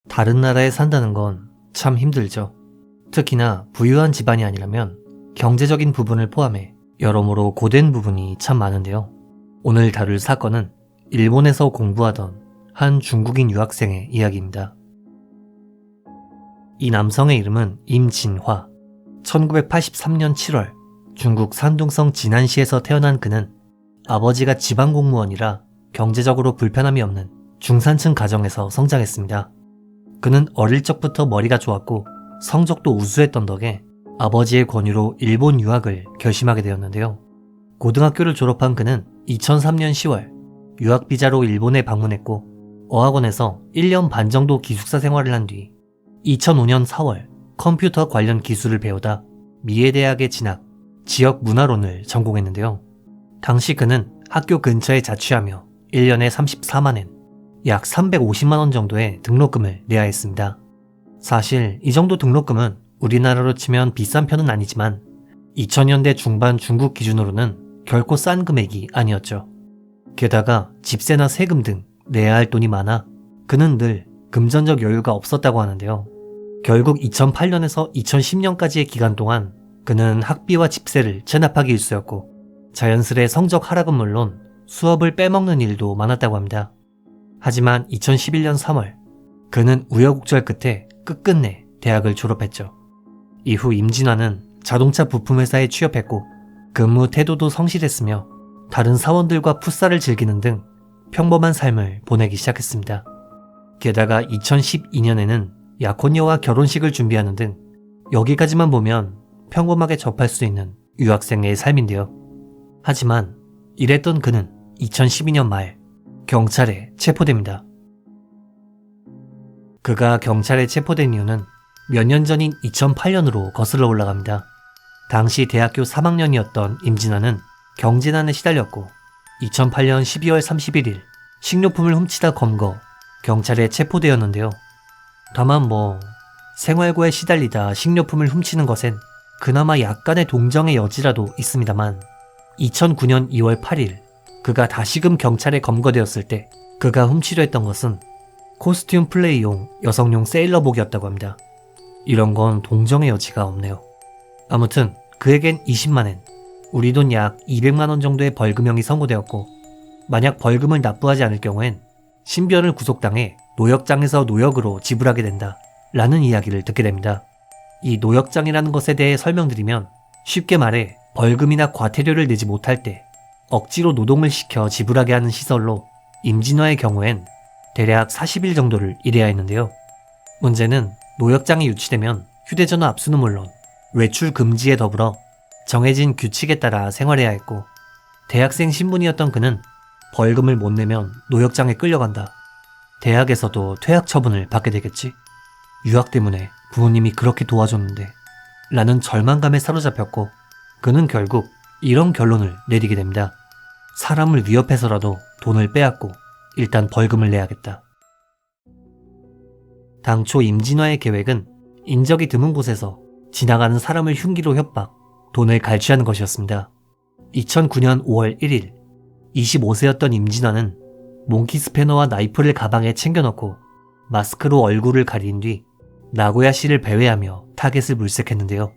다른 나라에 산다는 건 참 힘들죠. 특히나 부유한 집안이 아니라면 경제적인 부분을 포함해 여러모로 고된 부분이 참 많은데요. 오늘 다룰 사건은 일본에서 공부하던 한 중국인 유학생의 이야기입니다. 이 남성의 이름은 임진화. 1983년 7월 중국 산둥성 진안시에서 태어난 그는 아버지가 지방공무원이라 경제적으로 불편함이 없는 중산층 가정에서 성장했습니다. 그는 어릴 적부터 머리가 좋았고 성적도 우수했던 덕에 아버지의 권유로 일본 유학을 결심하게 되었는데요. 고등학교를 졸업한 그는 2003년 10월 유학비자로 일본에 방문했고 어학원에서 1년 반 정도 기숙사 생활을 한 뒤 2005년 4월 컴퓨터 관련 기술을 배우다 미에대학에 진학, 지역 문화론을 전공했는데요. 당시 그는 학교 근처에 자취하며 1년에 34만엔, 약 350만원 정도의 등록금을 내야 했습니다. 사실 이 정도 등록금은 우리나라로 치면 비싼 편은 아니지만 2000년대 중반 중국 기준으로는 결코 싼 금액이 아니었죠. 게다가 집세나 세금 등 내야 할 돈이 많아 그는 늘 금전적 여유가 없었다고 하는데요. 결국 2008년에서 2010년까지의 기간 동안 그는 학비와 집세를 체납하기 일쑤였고 자연스레 성적 하락은 물론 수업을 빼먹는 일도 많았다고 합니다. 하지만 2011년 3월 그는 우여곡절 끝에 끝끝내 대학을 졸업했죠. 이후 임진화는 자동차 부품회사에 취업했고 근무 태도도 성실했으며 다른 사원들과 풋살을 즐기는 등 평범한 삶을 보내기 시작했습니다. 게다가 2012년에는 약혼녀와 결혼식을 준비하는 등 여기까지만 보면 평범하게 접할 수 있는 유학생의 삶인데요. 하지만 이랬던 그는 2012년 말 경찰에 체포됩니다. 그가 경찰에 체포된 이유는 몇 년 전인 2008년으로 거슬러 올라갑니다. 당시 대학교 3학년이었던 임진화는 경제난에 시달렸고 2008년 12월 31일 식료품을 훔치다 검거 경찰에 체포되었는데요. 다만 생활고에 시달리다 식료품을 훔치는 것엔 그나마 약간의 동정의 여지라도 있습니다만 2009년 2월 8일 그가 다시금 경찰에 검거되었을 때 그가 훔치려 했던 것은 코스튬 플레이용 여성용 세일러복이었다고 합니다. 이런 건 동정의 여지가 없네요. 아무튼 그에겐 20만엔, 우리 돈 약 200만원 정도의 벌금형이 선고되었고 만약 벌금을 납부하지 않을 경우엔 신변을 구속당해 노역장에서 노역으로 지불하게 된다 라는 이야기를 듣게 됩니다. 이 노역장이라는 것에 대해 설명드리면 쉽게 말해 벌금이나 과태료를 내지 못할 때 억지로 노동을 시켜 지불하게 하는 시설로 임진화의 경우엔 대략 40일 정도를 일해야 했는데요. 문제는 노역장이 유치되면 휴대전화 압수는 물론 외출 금지에 더불어 정해진 규칙에 따라 생활해야 했고 대학생 신분이었던 그는 벌금을 못 내면 노역장에 끌려간다. 대학에서도 퇴학 처분을 받게 되겠지. 유학 때문에 부모님이 그렇게 도와줬는데 라는 절망감에 사로잡혔고 그는 결국 이런 결론을 내리게 됩니다. 사람을 위협해서라도 돈을 빼앗고 일단 벌금을 내야겠다. 당초 임진화의 계획은 인적이 드문 곳에서 지나가는 사람을 흉기로 협박, 돈을 갈취하는 것이었습니다. 2009년 5월 1일 25세였던 임진화는 몽키 스패너와 나이프를 가방에 챙겨넣고 마스크로 얼굴을 가린 뒤 나고야시를 배회하며 타겟을 물색했는데요.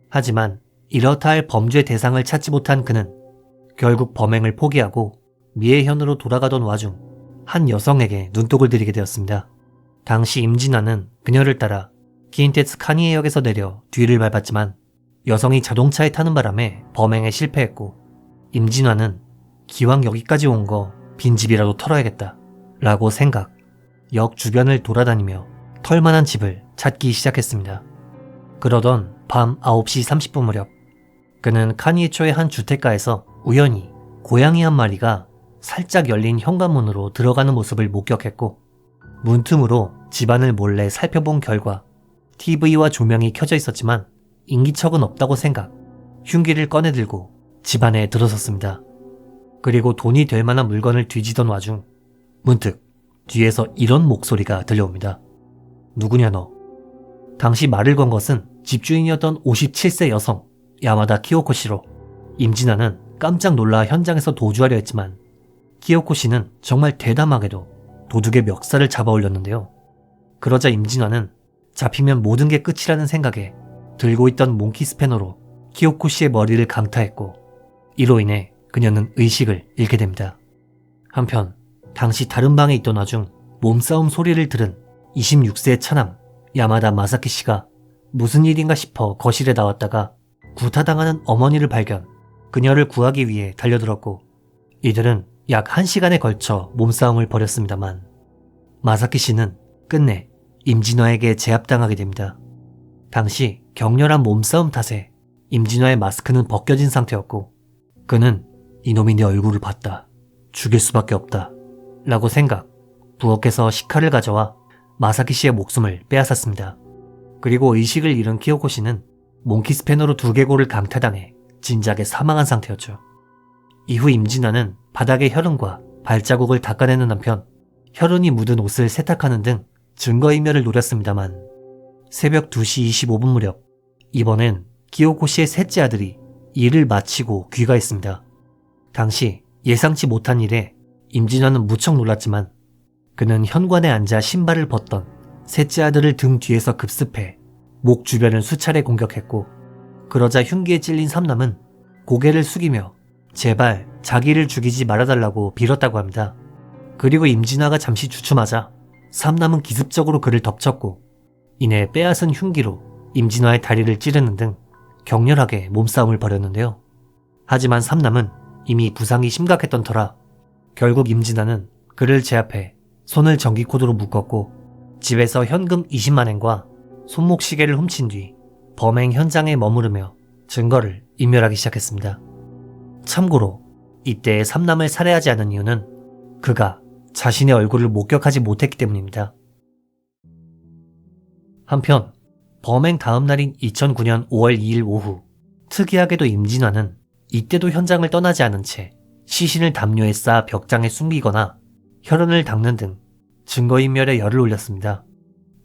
하지만 이렇다 할 범죄 대상을 찾지 못한 그는 결국 범행을 포기하고 미에현으로 돌아가던 와중 한 여성에게 눈독을 들이게 되었습니다. 당시 임진화는 그녀를 따라 기인테츠 카니에역에서 내려 뒤를 밟았지만 여성이 자동차에 타는 바람에 범행에 실패했고 임진화는 기왕 여기까지 온 거 빈집이라도 털어야겠다 라고 생각, 역 주변을 돌아다니며 털만한 집을 찾기 시작했습니다. 그러던 밤 9시 30분 무렵 그는 카니에초의 한 주택가에서 우연히 고양이 한 마리가 살짝 열린 현관문으로 들어가는 모습을 목격했고 문틈으로 집안을 몰래 살펴본 결과 TV와 조명이 켜져 있었지만 인기척은 없다고 생각, 흉기를 꺼내들고 집 안에 들어섰습니다. 그리고 돈이 될 만한 물건을 뒤지던 와중 문득 뒤에서 이런 목소리가 들려옵니다. 누구냐 너? 당시 말을 건 것은 집주인이었던 57세 여성 야마다 키오코 씨로 임진화는 깜짝 놀라 현장에서 도주하려 했지만 키오코 씨는 정말 대담하게도 도둑의 멱살을 잡아 올렸는데요. 그러자 임진화는 잡히면 모든 게 끝이라는 생각에 들고 있던 몽키 스패너로 키요코 씨의 머리를 강타했고, 이로 인해 그녀는 의식을 잃게 됩니다. 한편 당시 다른 방에 있던 와중 몸싸움 소리를 들은 26세의 차남 야마다 마사키 씨가 무슨 일인가 싶어 거실에 나왔다가 구타당하는 어머니를 발견, 그녀를 구하기 위해 달려들었고, 이들은 약 1시간에 걸쳐 몸싸움을 벌였습니다만 마사키 씨는 끝내 임진화에게 제압당하게 됩니다. 당시 격렬한 몸싸움 탓에 임진화의 마스크는 벗겨진 상태였고, 그는 이놈이 내 얼굴을 봤다, 죽일 수밖에 없다 라고 생각, 부엌에서 식칼을 가져와 마사키 씨의 목숨을 빼앗았습니다. 그리고 의식을 잃은 키요코 씨는 몽키 스패너로 두개골을 강타당해 진작에 사망한 상태였죠. 이후 임진화는 바닥에 혈흔과 발자국을 닦아내는 한편 혈흔이 묻은 옷을 세탁하는 등 증거인멸을 노렸습니다만 새벽 2시 25분 무렵 이번엔 키요코 씨의 셋째 아들이 일을 마치고 귀가했습니다. 당시 예상치 못한 일에 임진화는 무척 놀랐지만 그는 현관에 앉아 신발을 벗던 셋째 아들을 등 뒤에서 급습해 목 주변을 수차례 공격했고, 그러자 흉기에 찔린 삼남은 고개를 숙이며 제발 자기를 죽이지 말아달라고 빌었다고 합니다. 그리고 임진화가 잠시 주춤하자 삼남은 기습적으로 그를 덮쳤고, 이내 빼앗은 흉기로 임진화의 다리를 찌르는 등 격렬하게 몸싸움을 벌였는데요. 하지만 삼남은 이미 부상이 심각했던 터라 결국 임진화는 그를 제압해 손을 전기코드로 묶었고 집에서 현금 20만 엔과 손목 시계를 훔친 뒤 범행 현장에 머무르며 증거를 인멸하기 시작했습니다. 참고로 이때 삼남을 살해하지 않은 이유는 그가 자신의 얼굴을 목격하지 못했기 때문입니다. 한편 범행 다음 날인 2009년 5월 2일 오후, 특이하게도 임진화는 이때도 현장을 떠나지 않은 채 시신을 담요에 쌓아 벽장에 숨기거나 혈흔을 닦는 등 증거인멸에 열을 올렸습니다.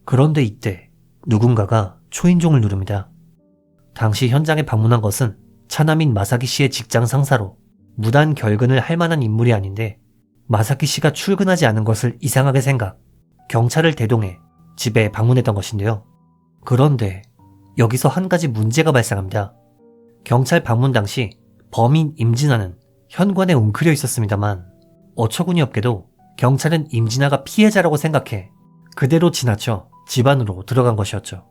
그런데 이때 누군가가 초인종을 누릅니다. 당시 현장에 방문한 것은 차남인 마사키 씨의 직장 상사로 무단 결근을 할 만한 인물이 아닌데, 마사키 씨가 출근하지 않은 것을 이상하게 생각, 경찰을 대동해 집에 방문했던 것인데요. 그런데 여기서 한 가지 문제가 발생합니다. 경찰 방문 당시 범인 임진화는 현관에 웅크려 있었습니다만 어처구니없게도 경찰은 임진화가 피해자라고 생각해 그대로 지나쳐 집 안으로 들어간 것이었죠.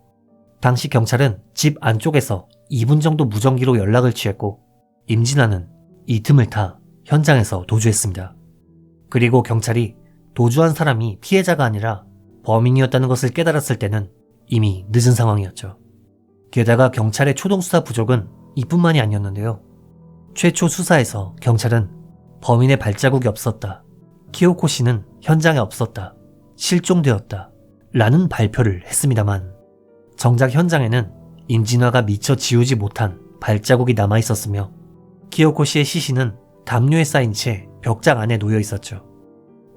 당시 경찰은 집 안쪽에서 2분 정도 무전기로 연락을 취했고 임진화는 이 틈을 타 현장에서 도주했습니다. 그리고 경찰이 도주한 사람이 피해자가 아니라 범인이었다는 것을 깨달았을 때는 이미 늦은 상황이었죠. 게다가 경찰의 초동수사 부족은 이뿐만이 아니었는데요. 최초 수사에서 경찰은 범인의 발자국이 없었다, 키요코 씨는 현장에 없었다, 실종되었다 라는 발표를 했습니다만 정작 현장에는 임진화가 미처 지우지 못한 발자국이 남아있었으며 키요코 씨의 시신은 담요에 쌓인 채 벽장 안에 놓여 있었죠.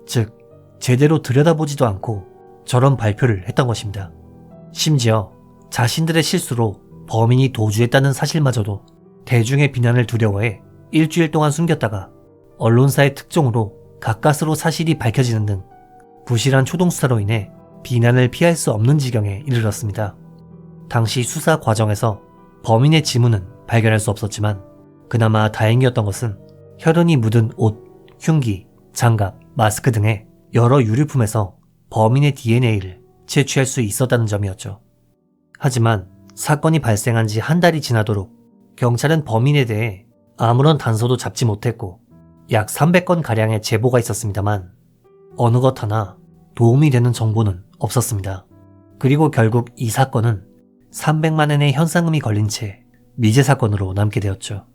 즉 제대로 들여다보지도 않고 저런 발표를 했던 것입니다. 심지어 자신들의 실수로 범인이 도주했다는 사실마저도 대중의 비난을 두려워해 일주일 동안 숨겼다가 언론사의 특종으로 가까스로 사실이 밝혀지는 등 부실한 초동수사로 인해 비난을 피할 수 없는 지경에 이르렀습니다. 당시 수사 과정에서 범인의 지문은 발견할 수 없었지만 그나마 다행이었던 것은 혈흔이 묻은 옷, 흉기, 장갑, 마스크 등의 여러 유류품에서 범인의 DNA를 채취할 수 있었다는 점이었죠. 하지만 사건이 발생한 지 한 달이 지나도록 경찰은 범인에 대해 아무런 단서도 잡지 못했고 약 300건가량의 제보가 있었습니다만 어느 것 하나 도움이 되는 정보는 없었습니다. 그리고 결국 이 사건은 300만 엔의 현상금이 걸린 채 미제 사건으로 남게 되었죠.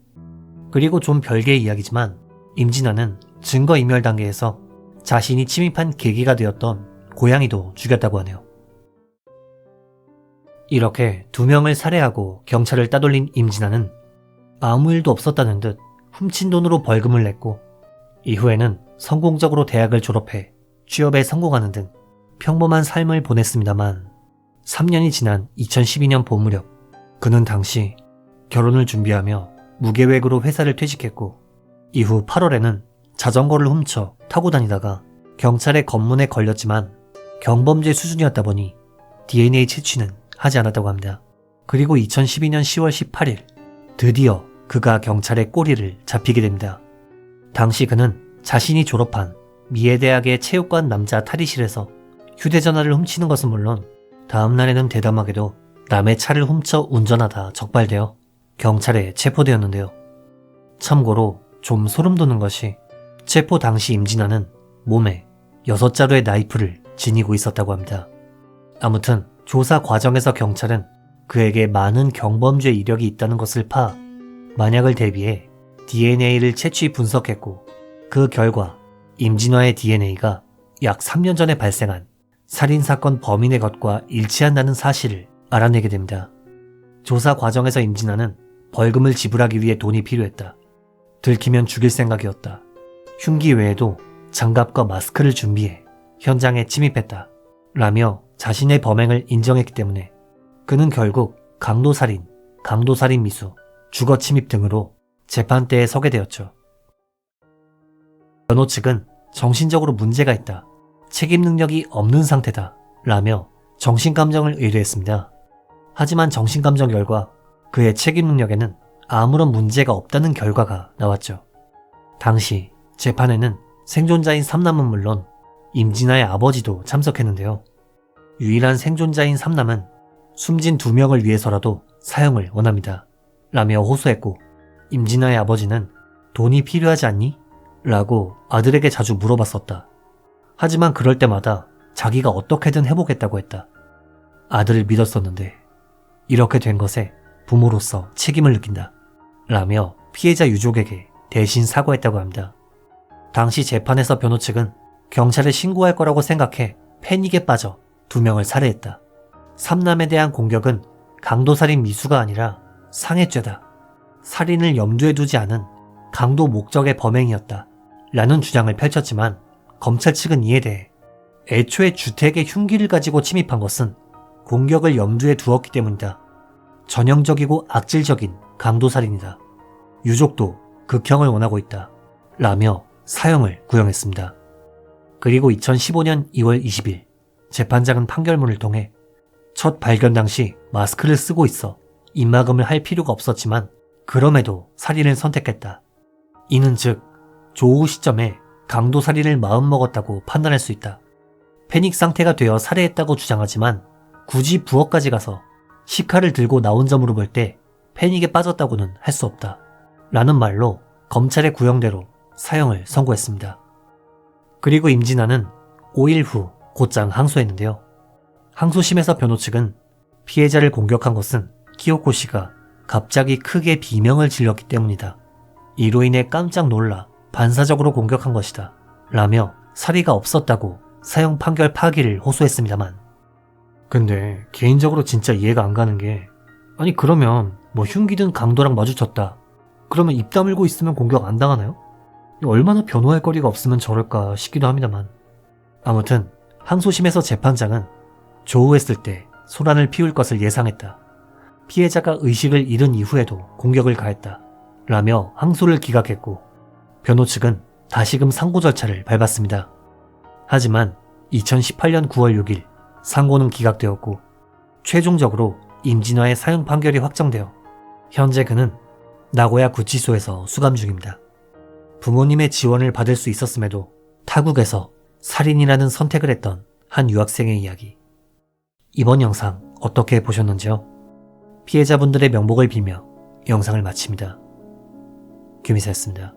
그리고 좀 별개의 이야기지만 임진화는 증거인멸 단계에서 자신이 침입한 계기가 되었던 고양이도 죽였다고 하네요. 이렇게 2명을 살해하고 경찰을 따돌린 임진화는 아무 일도 없었다는 듯 훔친 돈으로 벌금을 냈고 이후에는 성공적으로 대학을 졸업해 취업에 성공하는 등 평범한 삶을 보냈습니다만 3년이 지난 2012년 봄 무렵 그는 당시 결혼을 준비하며 무계획으로 회사를 퇴직했고 이후 8월에는 자전거를 훔쳐 타고 다니다가 경찰의 검문에 걸렸지만 경범죄 수준이었다 보니 DNA 채취는 하지 않았다고 합니다. 그리고 2012년 10월 18일 드디어 그가 경찰의 꼬리를 잡히게 됩니다. 당시 그는 자신이 졸업한 미에대학의 체육관 남자 탈의실에서 휴대전화를 훔치는 것은 물론 다음날에는 대담하게도 남의 차를 훔쳐 운전하다 적발되어 경찰에 체포되었는데요. 참고로 좀 소름 돋는 것이 체포 당시 임진환은 몸에 6자루의 나이프를 지니고 있었다고 합니다. 아무튼 조사 과정에서 경찰은 그에게 많은 경범죄 이력이 있다는 것을 파악, 만약을 대비해 DNA를 채취 분석했고 그 결과 임진화의 DNA가 약 3년 전에 발생한 살인사건 범인의 것과 일치한다는 사실을 알아내게 됩니다. 조사 과정에서 임진환은 벌금을 지불하기 위해 돈이 필요했다. 들키면 죽일 생각이었다. 흉기 외에도 장갑과 마스크를 준비해 현장에 침입했다. 라며 자신의 범행을 인정했기 때문에 그는 결국 강도살인, 강도살인 미수, 주거침입 등으로 재판대에 서게 되었죠. 변호 측은 정신적으로 문제가 있다. 책임 능력이 없는 상태다. 라며 정신감정을 의뢰했습니다. 하지만 정신감정 결과 그의 책임 능력에는 아무런 문제가 없다는 결과가 나왔죠. 당시 재판에는 생존자인 삼남은 물론 임진화의 아버지도 참석했는데요. 유일한 생존자인 삼남은 숨진 2명을 위해서라도 사형을 원합니다. 라며 호소했고 임진화의 아버지는 돈이 필요하지 않니? 라고 아들에게 자주 물어봤었다. 하지만 그럴 때마다 자기가 어떻게든 해보겠다고 했다. 아들을 믿었었는데 이렇게 된 것에 부모로서 책임을 느낀다. 라며 피해자 유족에게 대신 사과했다고 합니다. 당시 재판에서 변호 측은 경찰에 신고할 거라고 생각해 패닉에 빠져 2명을 살해했다. 삼남에 대한 공격은 강도살인 미수가 아니라 상해죄다. 살인을 염두에 두지 않은 강도 목적의 범행이었다. 라는 주장을 펼쳤지만 검찰 측은 이에 대해 애초에 주택에 흉기를 가지고 침입한 것은 공격을 염두에 두었기 때문이다. 전형적이고 악질적인 강도살인이다. 유족도 극형을 원하고 있다. 라며 사형을 구형했습니다. 그리고 2015년 2월 20일 재판장은 판결문을 통해 첫 발견 당시 마스크를 쓰고 있어 입막음을 할 필요가 없었지만 그럼에도 살인을 선택했다. 이는 즉 조후 시점에 강도살인을 마음먹었다고 판단할 수 있다. 패닉 상태가 되어 살해했다고 주장하지만 굳이 부엌까지 가서 시칼을 들고 나온 점으로 볼 때 패닉에 빠졌다고는 할 수 없다. 라는 말로 검찰의 구형대로 사형을 선고했습니다. 그리고 임진환은 5일 후 곧장 항소했는데요. 항소심에서 변호 측은 피해자를 공격한 것은 키요코 씨가 갑자기 크게 비명을 질렀기 때문이다. 이로 인해 깜짝 놀라 반사적으로 공격한 것이다. 라며 사리가 없었다고 사형 판결 파기를 호소했습니다만 근데 개인적으로 진짜 이해가 안 가는 게 아니 그러면 뭐 흉기든 강도랑 마주쳤다. 그러면 입 다물고 있으면 공격 안 당하나요? 얼마나 변호할 거리가 없으면 저럴까 싶기도 합니다만 아무튼 항소심에서 재판장은 조우했을 때 소란을 피울 것을 예상했다. 피해자가 의식을 잃은 이후에도 공격을 가했다. 라며 항소를 기각했고 변호 측은 다시금 상고 절차를 밟았습니다. 하지만 2018년 9월 6일 상고는 기각되었고 최종적으로 임진화의 사형 판결이 확정되어 현재 그는 나고야 구치소에서 수감 중입니다. 부모님의 지원을 받을 수 있었음에도 타국에서 살인이라는 선택을 했던 한 유학생의 이야기. 이번 영상 어떻게 보셨는지요? 피해자분들의 명복을 빌며 영상을 마칩니다. 규미사였습니다.